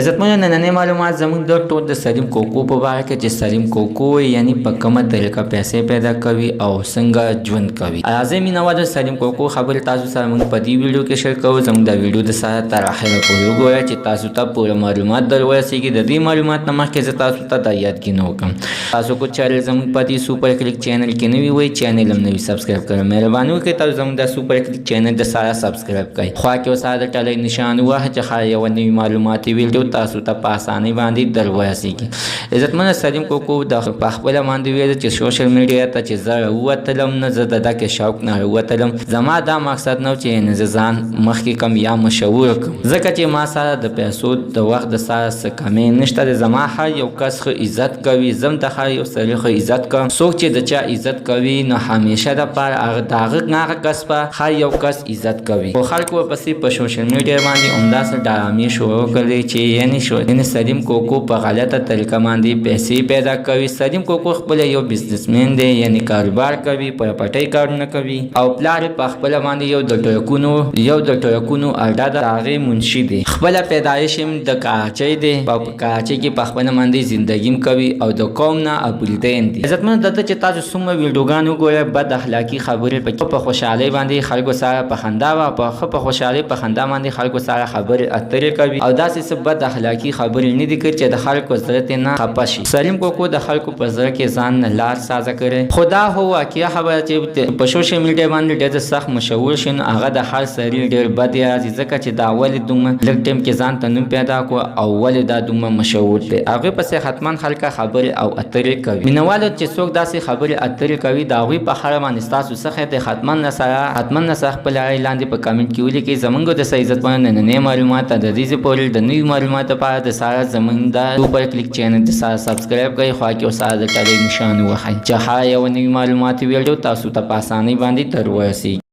عزتمنو نننې معلومات زموږ د ټول د سلیم کوکو په باره کې چې سلیم کوکو یعنی په کومه طریقه پیسې پیدا کوي او څنګه ژوند کوي. راځئ مینوالو سلیم کوکو خبرې تاسو سره موږ په دې ویډیو کې شیر کوو. زموږ د ویډیو د سره تر اخره پورې وګورئ چې تاسو ته پوره معلومات در ورسیږي. د دې معلومات نه مخکې زه تاسو ته دا یادګینه وکړم تاسو کو چینل زموږ په دې سوپر کلیک چینل کې نوي وي چینل هم نوي سبسکرایب کړئ. مهرباني وکړئ تاسو زموږ د سوپر کلیک چینل د سره سبسکرایب کړئ. خوا کې اوس د ټلۍ نشان وه چې خا یو نوي معلوماتي ویډیو تاسو ته په اسانۍ باندې در ورسیږي. عزتمنو سلیم کوکو د په خپله باندې ویل چې سوشل میډیا ته چې زه راووتلم نه زه د دغه شوق نه راووتلم. زما دا مقصد نه و چې زه ځان مخکې کم یا مشهور کړم ځکه چې ما سره د پیسو د وخت د سره څه کمې نشته دی. زما هر یو کس ښه عزت کوي. زم د هر یو سړي ښه عزت کوم. څوک چې د چا عزت کوي نو همیشه دپاره د هغه کس په هر یو کس عزت کوي. خو خلکو ورپسې په سوشل میډیا باندې همداسې ډرامې شروع کړلې چې یعنې سلیم کوکو په غلطه طریقه باندې پیسې پیدا کوي. سلیم کوکو خپله یو بزنسمین دی یعنې کاروبار کوي په پټۍ کارونه کوي او پلار یې په خپله باندې یو د ټرکونو اډه د هغې منشي دی. خپله پیدایش یې د کراچۍ دی په کراچۍ کې په خپله باندې زندګي کوي او د قوم نه ابوالدین دی. عزتمنو دلته چې تاسو څومره ویډیوګان وګورئ بد اخلاقي خبرې پکې په خوشحالۍ باندې خلکو سره په خندا په خوشحالۍ په خندا باندې خلکو سره خبرې اترې کوي او داسې څه بد اخلاقي خبرې نه دي کړي چې د خلکو زړه ته نه خفه شي. سلیم کوکو د خلکو په زړه کې ځان نه لار سازه کړی. خو دا هو واقعه خبره چې په سوشل میډیا باندې ډېر سخت مشهور شي نو هغه د هر سړي ډېر بد راځي ځکه چې دا ولې دومره لږ ټایم کې ځان ته نوم پیدا کړو او ولې دا دومره مشهور دی. هغې پسې حتما خلک خبرې او اترې کوي. مینوالو چې څوک داسې خبرې اترې کوي د هغوی په اړه باندې ستاسو څه دی حتما نه خپل رایې لاندې په کمنټ کې ولیکئ. زموږ د عزتمنو نننۍ معلومات د دې پورې د نوي معلوماتو لپاره د سره زموږ د سوپر کلیک چینل د سره سبسکرایب کړئ. خوا کې اوس د ټلۍ نشان ووهئ چې هر یو نوي معلوماتي ویډیو تاسو ته په اسانۍ باندې در ورسیږي.